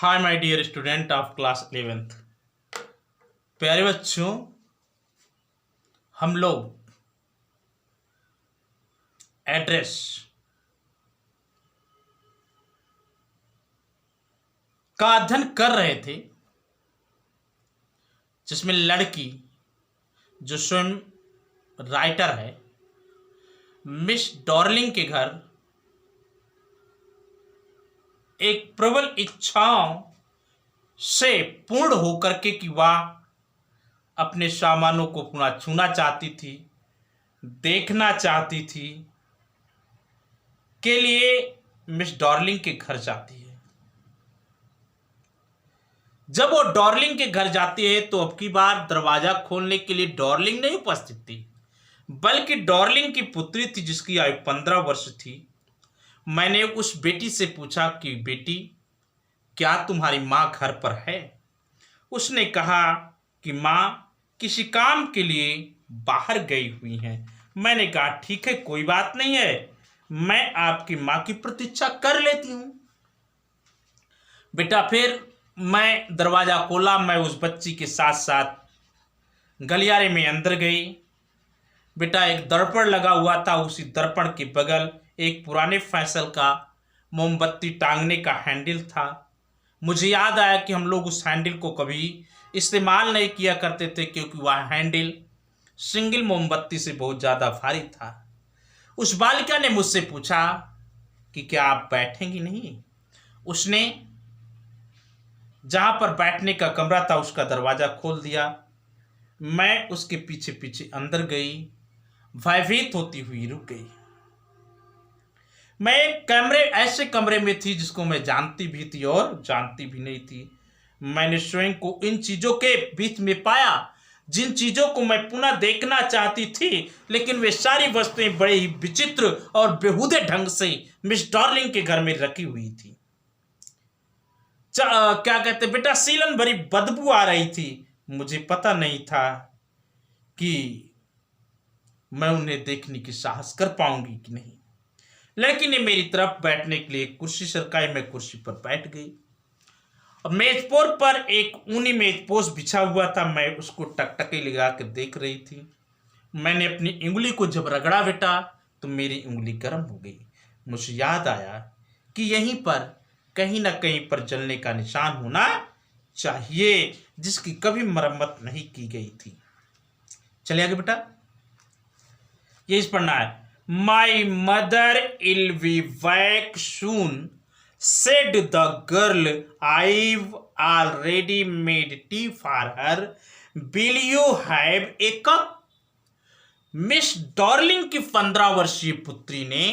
Hi my dear student of class 11th। प्यारे बच्चों, हम लोग एड्रेस का अध्ययन कर रहे थे, जिसमें लड़की जो स्वयं राइटर है, मिस डॉर्लिंग के घर एक प्रबल इच्छाओं से पूर्ण होकर के कि वह अपने सामानों को पुनः छूना चाहती थी, देखना चाहती थी, के लिए मिस डॉर्लिंग के घर जाती है। जब वो डॉर्लिंग के घर जाती है तो अब की बार दरवाजा खोलने के लिए डॉर्लिंग नहीं उपस्थित थी, बल्कि डॉर्लिंग की पुत्री थी जिसकी आयु 15 वर्ष थी। मैंने उस बेटी से पूछा कि बेटी, क्या तुम्हारी माँ घर पर है? उसने कहा कि माँ किसी काम के लिए बाहर गई हुई हैं। मैंने कहा ठीक है, कोई बात नहीं है, मैं आपकी माँ की प्रतीक्षा कर लेती हूँ। बेटा, फिर मैं दरवाजा खोला, मैं उस बच्ची के साथ साथ गलियारे में अंदर गई। बेटा, एक दर्पण लगा हुआ था, उसी दर्पण के बगल एक पुराने फैशन का मोमबत्ती टांगने का हैंडल था। मुझे याद आया कि हम लोग उस हैंडल को कभी इस्तेमाल नहीं किया करते थे, क्योंकि वह हैंडल सिंगल मोमबत्ती से बहुत ज़्यादा भारी था। उस बालिका ने मुझसे पूछा कि क्या आप बैठेंगी नहीं? उसने जहाँ पर बैठने का कमरा था उसका दरवाज़ा खोल दिया। मैं उसके पीछे पीछे अंदर गई, भयभीत होती हुई रुक गई। मैं एक ऐसे कमरे में थी जिसको मैं जानती भी थी और जानती भी नहीं थी। मैंने स्वयं को इन चीज़ों के बीच में पाया जिन चीज़ों को मैं पुनः देखना चाहती थी, लेकिन वे सारी वस्तुएं बड़े ही विचित्र और बेहुदे ढंग से मिस डॉर्लिंग के घर में रखी हुई थी। क्या कहते बेटा, सीलन भरी बदबू आ रही थी। मुझे पता नहीं था कि मैं उन्हें देखने की साहस कर पाऊंगी कि नहीं। लड़की ने मेरी तरफ बैठने के लिए कुर्सी सरकाई। मैं कुर्सी पर बैठ गई और मेजपोर पर एक ऊनी मेजपोश बिछा हुआ था। मैं उसको टकटकी लगा कर देख रही थी। मैंने अपनी उंगली को जब रगड़ा बेटा, तो मेरी उंगली गर्म हो गई। मुझे याद आया कि यहीं पर कहीं ना कहीं पर जलने का निशान होना चाहिए, जिसकी कभी मरम्मत नहीं की गई थी। चलिए आगे बेटा, ये इस पढ़ना है। My mother will be back soon, said the girl. I've already made tea for her. Will you have a cup? Miss Darling की 15 वर्षीय पुत्री ने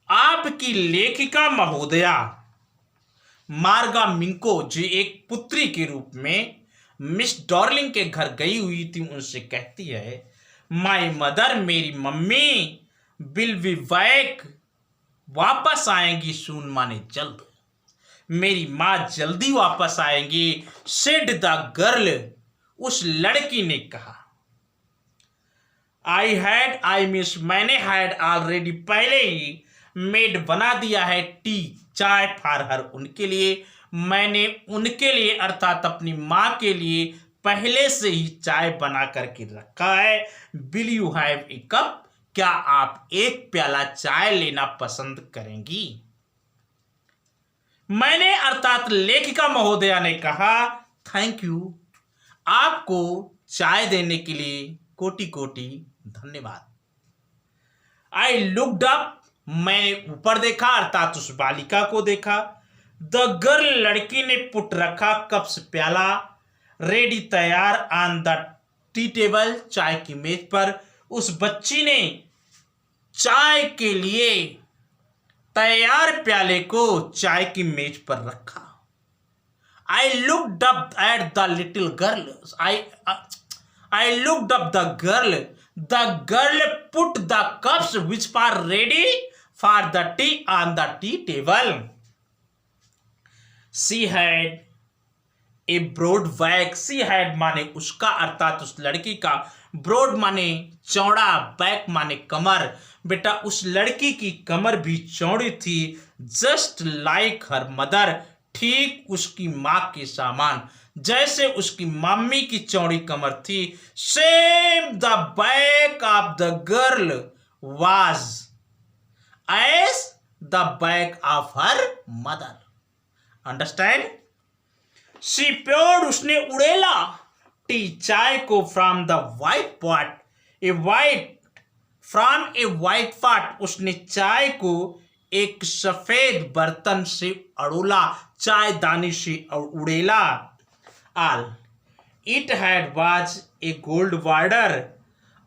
आपकी लेखिका महोदया मार्गा मिंको, जो एक पुत्री के रूप में मिस डॉर्लिंग के घर गई हुई थी, उनसे कहती है, माई मदर, मेरी मम्मी, विल बी बैक, वापस आएंगी, सून माने जल्द, मेरी माँ जल्दी वापस आएंगी। सेड द गर्ल, उस लड़की ने कहा। आई मिस, मैंने हैड ऑलरेडी, पहले ही, मेड, बना दिया है, टी, चाय, फॉर हर, उनके लिए। मैंने उनके लिए अर्थात अपनी माँ के लिए पहले से ही चाय बना करके रखा है। Will you have a cup, क्या आप एक प्याला चाय लेना पसंद करेंगी? मैंने अर्थात लेखिका महोदया ने कहा, थैंक यू, आपको चाय देने के लिए कोटि कोटि धन्यवाद। आई लुक्ड अप, मैंने ऊपर देखा, अर्थात उस बालिका को देखा। द गर्ल, लड़की ने पुट रखा, कप्स, प्याला, रेडी, तैयार, ऑन द टी टेबल, चाय की मेज पर। उस बच्ची ने चाय के लिए तैयार प्याले को चाय की मेज पर रखा। I looked up at the little girl, I looked up the girl put the cups which are ready for the tea on the tea table. She had a broad back, she had माने उसका, अर्थात उस लड़की का, broad माने चौड़ा, back माने कमर। बेटा, उस लड़की की कमर भी चौड़ी थी, जस्ट लाइक हर मदर, ठीक उसकी माँ के सामान, जैसे उसकी मम्मी की चौड़ी कमर थी। Same the back of the girl was as the back of her mother. Understand? She poured, उसने उड़ेला टी, चाय को, from the white pot, from a white pot, उसने चाय को एक सफेद बर्तन से अड़ोला, चाय दानी से उड़ेला। All it had was a gold border,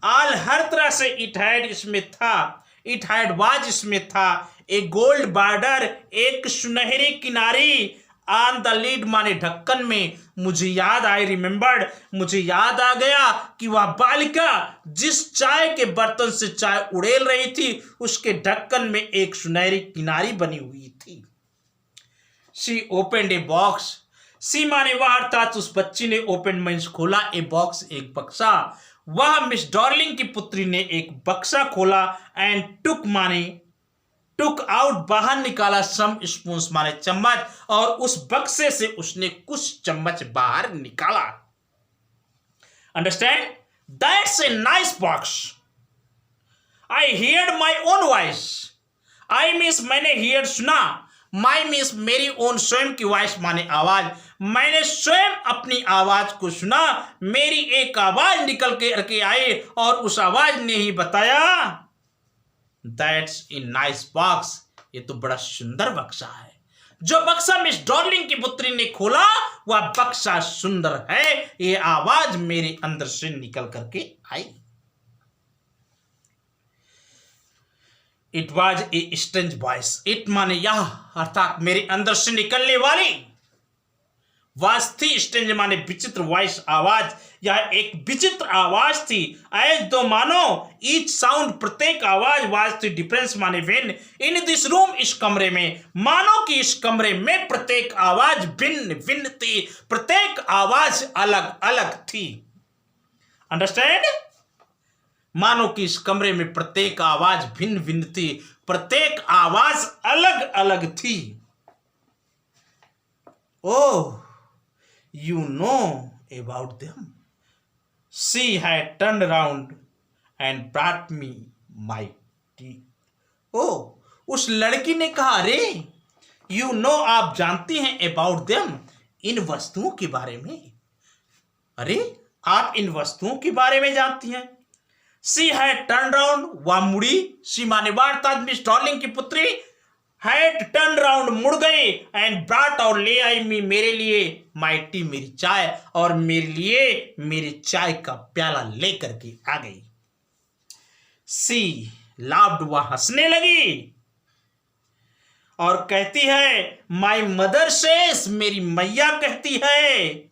all her तरह से, इट हैड इसमें था, इट हैड वाज इसमें था, ए गोल्ड बॉर्डर एक सुनहरी किनारी, ऑन द लीड माने ढक्कन में। मुझे याद, आई रिमेम्बर्ड, मुझे याद आ गया कि वह बालिका जिस चाय के बर्तन से चाय उड़ेल रही थी उसके ढक्कन में एक सुनहरी किनारी बनी हुई थी। शी ओपनड ए बॉक्स, सी माने वह, अर्थात उस बच्ची ने, ओपन मीन्स खोला, ए बॉक्स एक बक्सा, वह मिस डार्लिंग की पुत्री ने एक बक्सा खोला, एंड टुक माने टुक आउट, बाहर निकाला, सम स्पून्स माने चम्मच, और उस बक्से से उसने कुछ चम्मच बाहर निकाला। Understand? That's a nice box, I heard my own voice, I means मैंने, हियर्ड सुना, माई मीन्स मेरी ओन स्वयं की वॉइस माने आवाज, मैंने स्वयं अपनी आवाज को सुना, मेरी एक आवाज निकल के आई और उस आवाज ने ही बताया दैट्स ए नाइस बॉक्स, ये तो बड़ा सुंदर बक्सा है। जो बक्सा मिस डार्लिंग की पुत्री ने खोला वह बक्सा सुंदर है, ये आवाज मेरे अंदर से निकल करके आई। It was a strange voice, it माने यह, अर्थात मेरे अंदर से निकलने वाली, वाज थी, स्ट्रेंज माने विचित्र, वॉइस आवाज, यह एक विचित्र आवाज थी। एज दो मानो, ईच साउंड प्रत्येक आवाज, वाज थी डिफरेंस माने भिन्न, इन दिस रूम इस कमरे में, मानो कि इस कमरे में प्रत्येक आवाज भिन्न भिन्न थी, प्रत्येक आवाज अलग अलग थी। अंडरस्टैंड? मानो कि इस कमरे में प्रत्येक आवाज भिन्न भिन्न थी, प्रत्येक आवाज अलग अलग थी। ओह, you know about them. She had turned around and brought me my tea. Oh, उस लड़की ने कहा, अरे, you know, आप जानती हैं, about them, इन वस्तुओं के बारे में, अरे, आप इन वस्तुओं के बारे में जानती हैं। She had turned around, वह मुड़ी, she माने वार्ता, मिस डार्लिंग की पुत्री, had turned round, मुड़ गई, and brought, और ले आई, मी मेरे लिए, my tea, मेरी चाय, और मेरे लिए मेरी चाय का प्याला लेकर के आ गई। She laughed, वह हंसने लगी और कहती है, my mother says, मेरी मैया कहती है,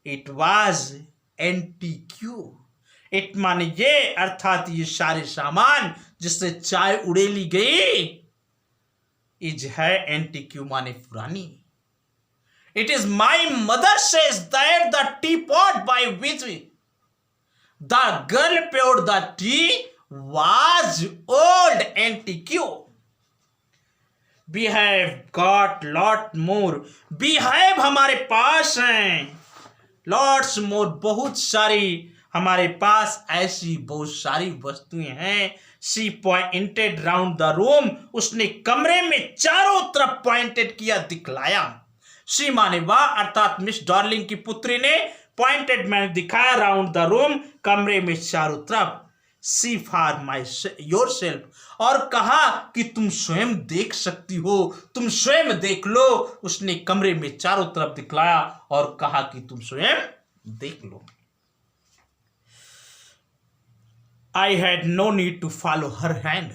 it was antique, it माने ये, अर्थात ये सारे सामान जिससे चाय उड़ेली गई, इज है, एंटीक्यू माने पुरानी। It is my mother says that the tea pot by which the girl poured the tea was old antique. We have got lot more, we have हमारे पास हैं, लॉट्स मोर बहुत सारी, हमारे पास ऐसी बहुत सारी वस्तुएं हैं। She pointed round the room, उसने कमरे में चारों तरफ पॉइंटेड किया, दिखलाया। शी माने वह, अर्थात मिस डार्लिंग की पुत्री ने, पॉइंटेड मैंने दिखाया, राउंड द रूम, कमरे में चारों तरफ। सी फॉर माई योर सेल्फ, और कहा कि तुम स्वयं देख सकती हो, तुम स्वयं देख लो। उसने कमरे में चारों तरफ दिखलाया और कहा कि तुम स्वयं देख लो। I had no need to follow her hand.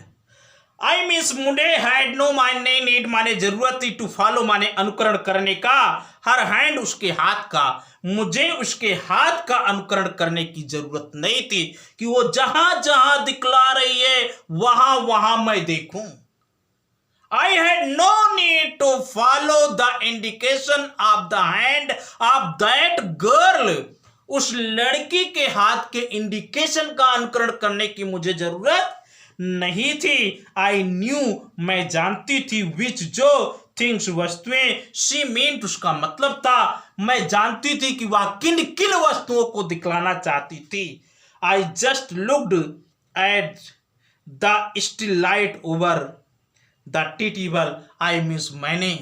I means मुझे had no माने need माने जरूरत थी, to follow माने अनुकरण करने का, her hand उसके हाथ का, मुझे उसके हाथ का अनुकरण करने की जरूरत नहीं थी कि वो जहां जहां दिखला रही है वहां वहां मैं देखूं। I had no need to follow the indication of the hand of that girl. उस लड़की के हाथ के इंडिकेशन का अनुकरण करने की मुझे जरूरत नहीं थी। आई न्यू, मैं जानती थी, विच जो, थिंग्स वस्तुएं, शी मीन्ट उसका मतलब था मैं जानती थी कि वह किन किन वस्तुओं को दिखलाना चाहती थी। I just looked at the still light over the tea table. I means मैंने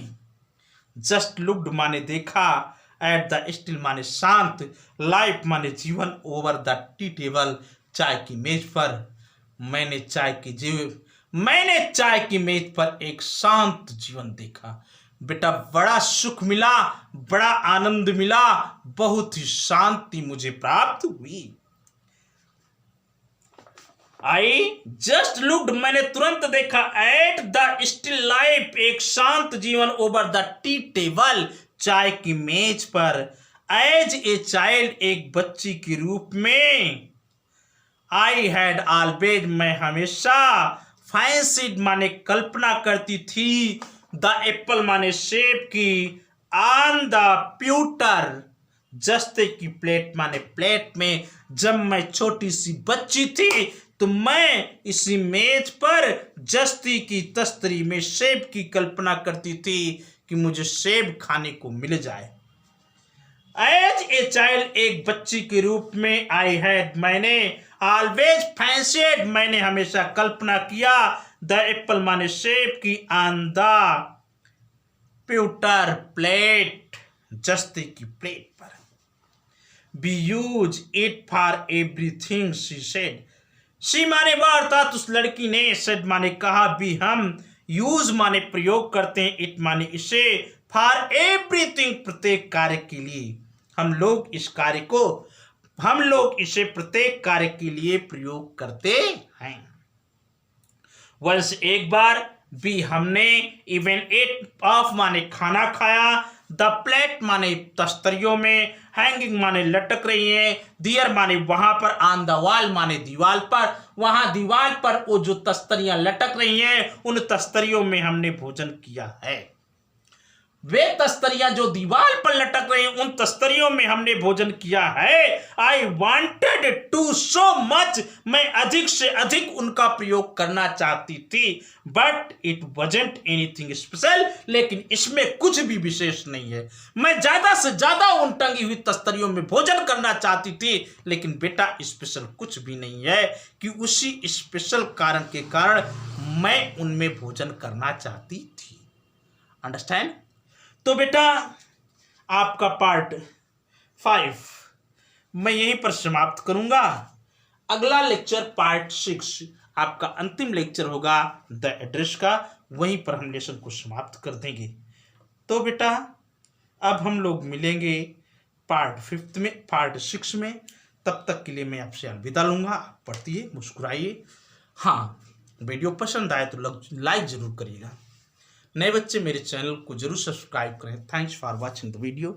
जस्ट लुक्ड माने देखा, एट द स्टिल माने शांत, लाइफ माने जीवन, ओवर द टी टेबल चाय की मेज पर। मैंने चाय की मेज पर एक शांत जीवन देखा। बेटा बड़ा सुख मिला, बड़ा आनंद मिला, बहुत ही शांति मुझे प्राप्त हुई। आई जस्ट लुक्ड मैंने तुरंत देखा, एट द स्टिल लाइफ एक शांत जीवन, ओवर द टी टेबल चाय की मेज पर, एज ए चाइल्ड एक बच्ची के रूप में। आई हैड ऑलवेज मैं हमेशा, फैंसीड माने कल्पना करती थी, द एप्पल माने सेब की, ऑन द प्यूटर जस्ते की प्लेट माने प्लेट में। जब मैं छोटी सी बच्ची थी तो मैं इसी मेज पर जस्ती की तस्तरी में सेब की कल्पना करती थी कि मुझे सेब खाने को मिल जाए। एज ए चाइल्ड एक बच्ची के रूप में, आई हैड मैंने, ऑलवेज फैंसीड मैंने हमेशा कल्पना किया, द एप्पल माने सेब की, ऑन द प्यूटर प्लेट जस्ते की प्लेट पर। B use it for everything she said. She माने वह अर्थात उस लड़की ने, सेड माने कहा, भी हम, यूज माने प्रयोग करते हैं, इट माने इसे, फॉर एवरीथिंग प्रत्येक कार्य के लिए। हम लोग इसे प्रत्येक कार्य के लिए प्रयोग करते हैं। वंस एक बार, भी हमने, इवन एट ऑफ माने खाना खाया, द प्लेट माने तस्तरियों में, हैंगिंग माने लटक रही है, दियर माने वहां पर, ऑन द वॉल माने दीवार पर, वहां दीवार पर वो जो तस्तरियां लटक रही हैं उन तस्तरियों में हमने भोजन किया है। वे तस्तरियां जो दीवार पर लटक रही हैं उन तस्तरियों में हमने भोजन किया है। I wanted to so much मैं अधिक से अधिक उनका प्रयोग करना चाहती थी, but it wasn't anything special लेकिन इसमें कुछ भी विशेष नहीं है। मैं ज्यादा से ज्यादा उन टंगी हुई तस्तरियों में भोजन करना चाहती थी लेकिन बेटा स्पेशल कुछ भी नहीं है कि उसी स्पेशल कारण के कारण मैं उनमें भोजन करना चाहती थी। अंडरस्टैंड? तो बेटा आपका पार्ट 5 मैं यहीं पर समाप्त करूंगा। अगला लेक्चर पार्ट 6 आपका अंतिम लेक्चर होगा द एड्रेस का, वहीं पर हम लेसन को समाप्त कर देंगे। तो बेटा अब हम लोग मिलेंगे पार्ट 6 में। तब तक के लिए मैं आपसे अलविदा लूंगा। पढ़िए, मुस्कुराइए। हाँ, वीडियो पसंद आए तो लाइक जरूर करिएगा। नए बच्चे मेरे चैनल को जरूर सब्सक्राइब करें। Thanks for watching the video.